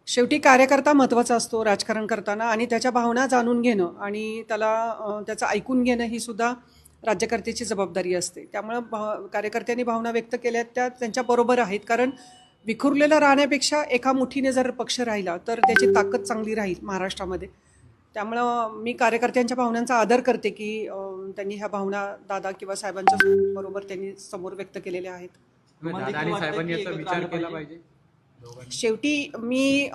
शेवटी कार्यकर्ता महत्त्वाचा असतो राजकारण करताना आणि त्याच्या भावना जाणून घेणं आणि त्याला त्याचं ऐकून घेणं ही सुद्धा राज्यकर्त्याची जबाबदारी असते. त्यामुळं कार्यकर्त्यांनी भावना व्यक्त केल्या त्या त्यांच्याबरोबर आहेत. कारण विखुरलेलं राहण्यापेक्षा एका मुठीने जर पक्ष राहिला तर त्याची ताकद चांगली राहील महाराष्ट्रामध्ये. त्यामुळं मी कार्यकर्त्यांच्या भावनांचा आदर करते की त्यांनी ह्या भावना दादा किंवा साहेबांच्या बरोबर त्यांनी समोर व्यक्त केलेल्या आहेत. दादा आणि साहेबांनी याचा विचार केला पाहिजे. शेवटी मी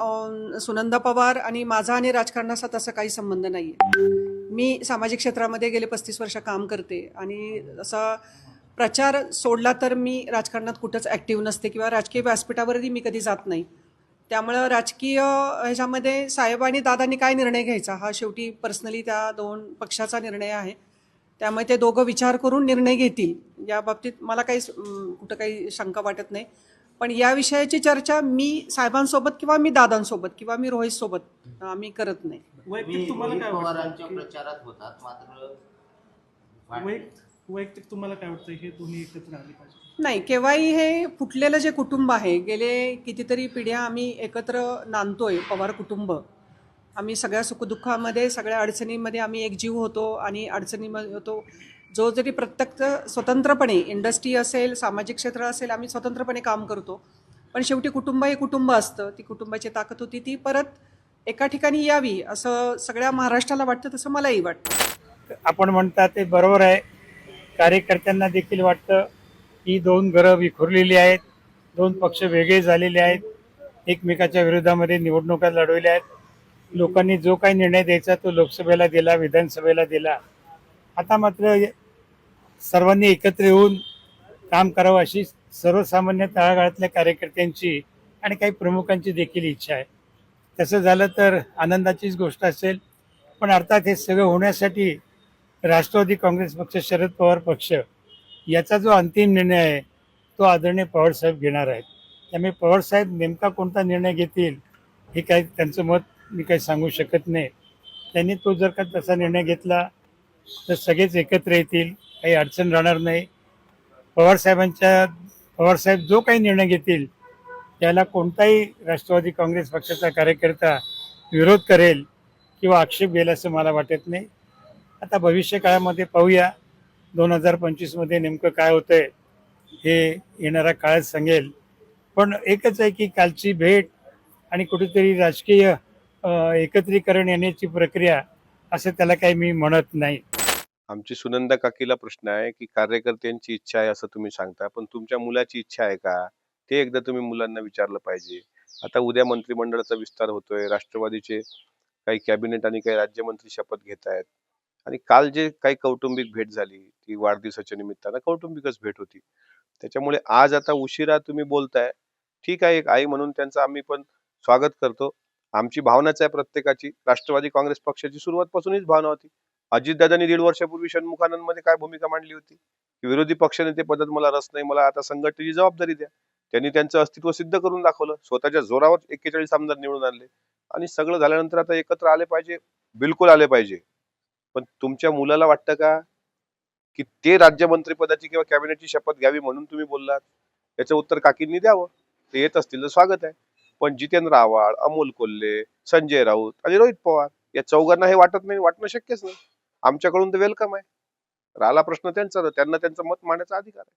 सुनंदा पवार आणि माझा आणि राजकारणाचा तसा काही संबंध नाही आहे. मी सामाजिक क्षेत्रामध्ये गेले 35 वर्ष काम करते आणि असा प्रचार सोडला तर मी राजकारणात कुठंच ॲक्टिव्ह नसते किंवा राजकीय व्यासपीठावरही मी कधी जात नाही. त्यामुळं राजकीय ह्याच्यामध्ये साहेब आणि दादांनी काय निर्णय घ्यायचा हा शेवटी पर्सनली त्या दोन पक्षाचा निर्णय आहे. त्यामुळे ते दोघं विचार करून निर्णय घेतील या बाबतीत मला काही कुठं काही शंका वाटत नाही. पण या विषयाची चर्चा मी साहेबांसोबत किंवा मी दादांसोबत किंवा मी रोहितसोबत आम्ही करत नाही. वैयक्तिक तुम्हाला काय पवारांच्या प्रचारात होतात मात्र वैयक्तिक तुम्हाला काय वाटतं हे दोन्ही एकत्र आले पाहिजे? नाही, केव्हाही हे फुटलेलं जे कुटुंब आहे गेले कितीतरी पिढ्या आम्ही एकत्र नांदतोय पवार कुटुंब. आम्ही सगळ्या सुखदुःखामध्ये सगळ्या अडचणींमध्ये आम्ही एकजीव होतो आणि अडचणीमध्ये होतो. जो जरी प्रत्यक्ष स्वतंत्रपणे इंडस्ट्री असेल सामाजिक क्षेत्र असेल आम्ही स्वतंत्रपणे काम करतो. पण शेवटी कुटुंब हे कुटुंब असतं. ती कुटुंबाची ताकद होती ती परत एका ठिकाणी यावी असं सगळ्या महाराष्ट्राला वाटतं, तसं मलाही वाटतं. आपण म्हणता ते बरोबर आहे. कार्यकर्त्यांना देखील वाटतं की दोन घरं विखुरलेली आहेत, दोन पक्ष वेगळे झालेले आहेत, एकमेकाच्या विरोधामध्ये निवडणुका लढवल्या आहेत. लोकांनी जो काही निर्णय द्यायचा तो लोकसभेला दिला, विधानसभेला दिला. आता मात्र सर्वांनी एकत्र येऊन काम करावं अशी सर्वसामान्य तळागाळातल्या कार्यकर्त्यांची आणि काही प्रमुखांची देखील इच्छा आहे. तसं झालं तर आनंदाचीच गोष्ट असेल. पण अर्थात हे सगळं होण्यासाठी राष्ट्रवादी काँग्रेस पक्ष, शरद पवार पक्ष याचा जो अंतिम निर्णय आहे तो आदरणीय पवारसाहेब घेणार आहेत. त्यामुळे पवारसाहेब नेमका कोणता निर्णय घेतील हे काही त्यांचं मत मी काही सांगू शकत नाही. त्यांनी तो जर का तसा निर्णय घेतला तर सगळेच एकत्र येतील, काही अडचण राहणार नाही. पवारसाहेब जो काही निर्णय घेतील त्याला कोणताही राष्ट्रवादी काँग्रेस पक्षाचा कार्यकर्ता विरोध करेल किंवा आक्षेप घेईल असं मला वाटत नाही. आता भविष्य काळामध्ये पाहूया 2025मध्ये नेमकं काय होतंय हे येणारा काळच सांगेल. पण एकच आहे की कालची भेट आणि कुठेतरी राजकीय एकत्रीकरण येण्याची प्रक्रिया असं त्याला काही मी म्हणत नाही. आमची सुनंदा काकीला प्रश्न आहे की कार्यकर्त्यांची इच्छा आहे असं तुम्ही सांगता, पण तुमच्या मुलाची इच्छा आहे का ते एकदा तुम्ही मुलांना विचारलं पाहिजे. आता उद्या मंत्रिमंडळाचा विस्तार होतोय, राष्ट्रवादीचे काही कॅबिनेट आणि काही राज्यमंत्री शपथ घेत आहेत आणि काल जे काही कौटुंबिक भेट झाली ती वाढदिवसाच्या निमित्तानं कौटुंबिकच भेट होती. त्याच्यामुळे आज आता उशिरा तुम्ही बोलताय, ठीक आहे, एक आई म्हणून त्यांचं आम्ही पण स्वागत करतो. आमची भावनाच आहे प्रत्येकाची. राष्ट्रवादी काँग्रेस पक्षाची सुरुवातपासूनच भावना होती. अजितदादांनी 1.5 वर्षापूर्वी षण्मुखानंदमध्ये काय भूमिका मांडली होती की विरोधी पक्षनेते पदात मला रस नाही, मला आता संघटनेची जबाबदारी द्या. त्यांनी त्यांचं अस्तित्व सिद्ध करून दाखवलं, स्वतःच्या जोरावर 41 आमदार निवडून आणले आणि सगळं झाल्यानंतर आता एकत्र आले पाहिजे, बिलकुल आले पाहिजे. पण तुमच्या मुलाला वाटतं का की ते राज्यमंत्री पदाची किंवा कॅबिनेटची शपथ घ्यावी म्हणून तुम्ही बोललात? याचं उत्तर काकींनी द्यावं. ते येत असतील तर स्वागत आहे. पण जितेंद्र आव्हाड, अमोल कोल्हे, संजय राऊत आणि रोहित पवार या चौघांना हे वाटत नाही, वाटणं शक्यच नाही. आमच्याकडून तर वेलकम आहे. राहिला प्रश्न त्यांचा, त्यांना त्यांचं मत मांडण्याचा अधिकार आहे.